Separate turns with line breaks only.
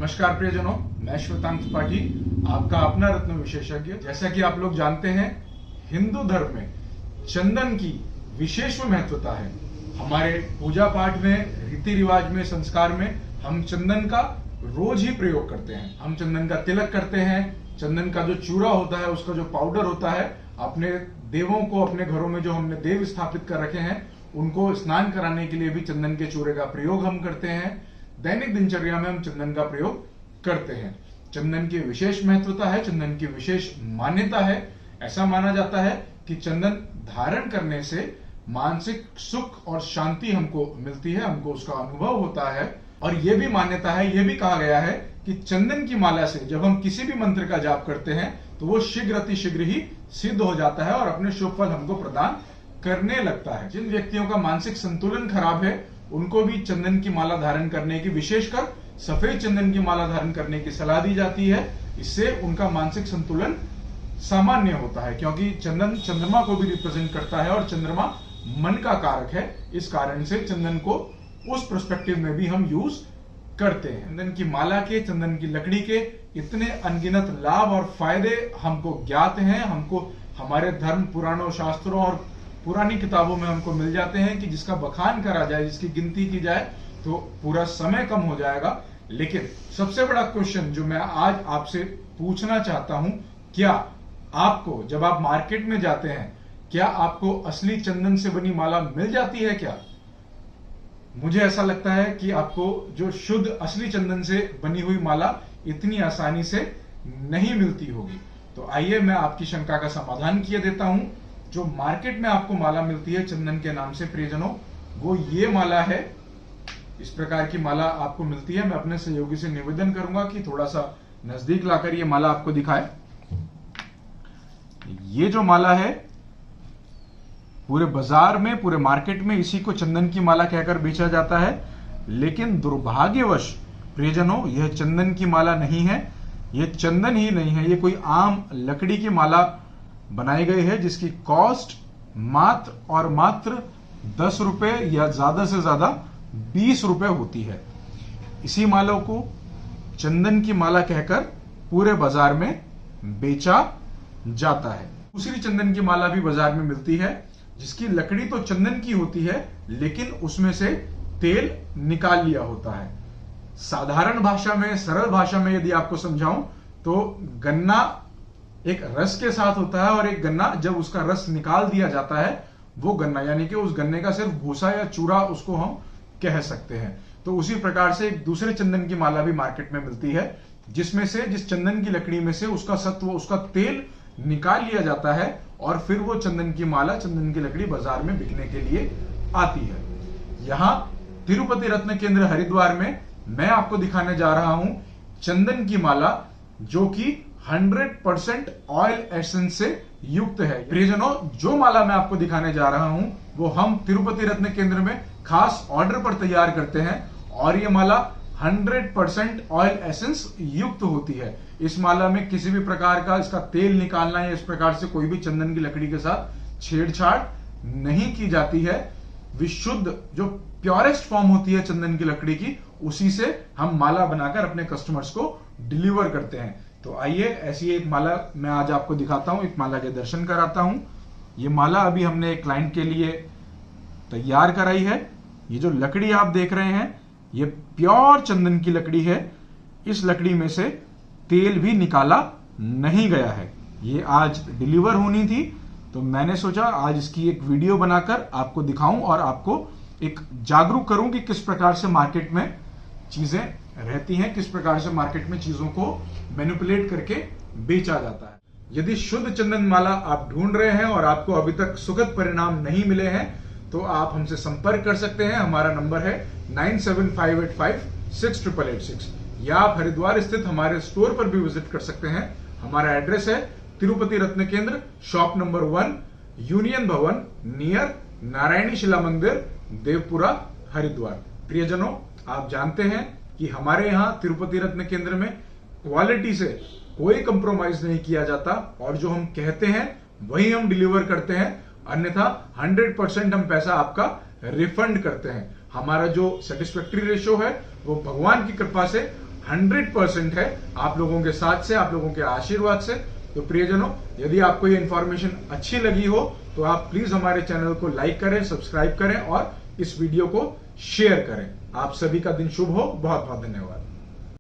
नमस्कार प्रियजनों, मैं श्वेतांक त्रिपाठी, आपका अपना रत्न विशेषज्ञ। जैसा कि आप लोग जानते हैं, हिंदू धर्म में चंदन की विशेष महत्वता है। हमारे पूजा पाठ में, रीति रिवाज में, संस्कार में हम चंदन का रोज ही प्रयोग करते हैं। हम चंदन का तिलक करते हैं। चंदन का जो चूरा होता है, उसका जो पाउडर होता है, अपने देवों को, अपने घरों में जो हमने देव स्थापित कर रखे हैं, उनको स्नान कराने के लिए भी चंदन के चूरे का प्रयोग हम करते हैं। दैनिक दिनचर्या में हम चंदन का प्रयोग करते हैं। चंदन की विशेष महत्वता है, चंदन की विशेष मान्यता है। ऐसा माना जाता है कि चंदन धारण करने से मानसिक सुख और शांति हमको मिलती है, हमको उसका अनुभव होता है। और यह भी मान्यता है, यह भी कहा गया है कि चंदन की माला से जब हम किसी भी मंत्र का जाप करते हैं तो वो शीघ्र अतिशीघ्र ही सिद्ध हो जाता है और अपने शुभ फल हमको प्रदान करने लगता है। जिन व्यक्तियों का मानसिक संतुलन खराब है, उनको भी चंदन की माला धारण करने की, विशेषकर सफेद चंदन की माला धारण करने की सलाह दी जाती है। इससे उनका मानसिक संतुलन सामान्य होता है, क्योंकि चंदन चंद्रमा को भी रिप्रेजेंट करता है और चंद्रमा मन का कारक है। इस कारण से चंदन को उस पर्सपेक्टिव में भी हम यूज करते हैं। चंदन की माला के, चंदन की लकड़ी के इतने अनगिनत लाभ और फायदे हमको ज्ञात हैं। हमको हमारे धर्म पुराणों, शास्त्रों और पुरानी किताबों में हमको मिल जाते हैं कि जिसका बखान करा जाए, जिसकी गिनती की जाए तो पूरा समय कम हो जाएगा। लेकिन सबसे बड़ा क्वेश्चन जो मैं आज आपसे पूछना चाहता हूं, क्या आपको, जब आप मार्केट में जाते हैं, क्या आपको असली चंदन से बनी माला मिल जाती है? क्या मुझे ऐसा लगता है कि आपको जो शुद्ध असली चंदन से बनी हुई माला इतनी आसानी से नहीं मिलती होगी। तो आइए मैं आपकी शंका का समाधान किए देता हूं। जो मार्केट में आपको माला मिलती है चंदन के नाम से प्रियजनों, वो ये माला है। इस प्रकार की माला आपको मिलती है। मैं अपने सहयोगी से निवेदन करूंगा कि थोड़ा सा नजदीक लाकर ये माला आपको दिखाए। ये जो माला है, पूरे बाजार में, पूरे मार्केट में इसी को चंदन की माला कहकर बेचा जाता है। लेकिन दुर्भाग्यवश प्रियजनों, यह चंदन की माला नहीं है। यह चंदन ही नहीं है, यह कोई आम लकड़ी की माला बनाई गई है, जिसकी कॉस्ट मात्र और मात्र 10 रुपए या ज्यादा से ज्यादा 20 रुपए होती है। इसी माला को चंदन की माला कहकर पूरे बाजार में बेचा जाता है। दूसरी चंदन की माला भी बाजार में मिलती है, जिसकी लकड़ी तो चंदन की होती है, लेकिन उसमें से तेल निकाल लिया होता है। साधारण भाषा में, सरल भाषा में यदि आपको समझाऊं तो गन्ना एक रस के साथ होता है, और एक गन्ना जब उसका रस निकाल दिया जाता है, वो गन्ना, यानी कि उस गन्ने का सिर्फ भूसा या चूरा उसको हम कह सकते हैं। तो उसी प्रकार से एक दूसरे चंदन की माला भी मार्केट में मिलती है, जिसमें से, जिस चंदन की लकड़ी में से उसका सत्व, उसका तेल निकाल लिया जाता है, और फिर वो चंदन की माला, चंदन की लकड़ी बाजार में बिकने के लिए आती है। यहां तिरुपति रत्न केंद्र हरिद्वार में मैं आपको दिखाने जा रहा हूं चंदन की माला, जो कि 100% ऑयल एसेंस से युक्त है। प्रियजनों, जो माला मैं आपको दिखाने जा रहा हूं, वो हम तिरुपति रत्न केंद्र में खास ऑर्डर पर तैयार करते हैं, और ये माला 100% ऑयल एसेंस युक्त होती है। इस माला में किसी भी प्रकार का इसका तेल निकालना या इस प्रकार से कोई भी चंदन की लकड़ी के साथ छेड़छाड़ नहीं की जाती है। विशुद्ध जो प्योरेस्ट फॉर्म होती है चंदन की लकड़ी की, उसी से हम माला बनाकर अपने कस्टमर्स को डिलीवर करते हैं। तो आइए, ऐसी एक माला मैं आज आपको दिखाता हूं, एक माला के दर्शन कराता हूं। ये माला अभी हमने एक क्लाइंट के लिए तैयार कराई है। ये जो लकड़ी आप देख रहे हैं, ये प्योर चंदन की लकड़ी है। इस लकड़ी में से तेल भी निकाला नहीं गया है। ये आज डिलीवर होनी थी, तो मैंने सोचा आज इसकी एक वीडियो बनाकर आपको दिखाऊं और आपको एक जागरूक करूं कि किस प्रकार से मार्केट में चीजें रहती हैं, किस प्रकार से मार्केट में चीजों को मैनिपुलेट करके बेचा जाता है। यदि शुद्ध चंदन माला आप ढूंढ रहे हैं और आपको अभी तक सुखद परिणाम नहीं मिले हैं, तो आप हमसे संपर्क कर सकते हैं। हमारा नंबर है 9758568886, या आप हरिद्वार स्थित हमारे स्टोर पर भी विजिट कर सकते हैं। हमारा एड्रेस है तिरुपति रत्न केंद्र, शॉप नंबर 1, यूनियन भवन, नियर नारायणी शिला मंदिर, देवपुरा, हरिद्वार। प्रियजनों, आप जानते हैं कि हमारे यहां तिरुपति रत्न केंद्र में क्वालिटी से कोई कंप्रोमाइज नहीं किया जाता, और जो हम कहते हैं वही हम डिलीवर करते हैं। अन्यथा 100% हम पैसा आपका रिफंड करते हैं। हमारा जो सेटिस्फैक्ट्री रेशियो है, वो भगवान की कृपा से 100% है आप लोगों के साथ से, आप लोगों के आशीर्वाद से। तो प्रियजनों, यदि आपको ये इंफॉर्मेशन अच्छी लगी हो तो आप प्लीज हमारे चैनल को लाइक करें, सब्सक्राइब करें और इस वीडियो को शेयर करें। आप सभी का दिन शुभ हो। बहुत बहुत धन्यवाद।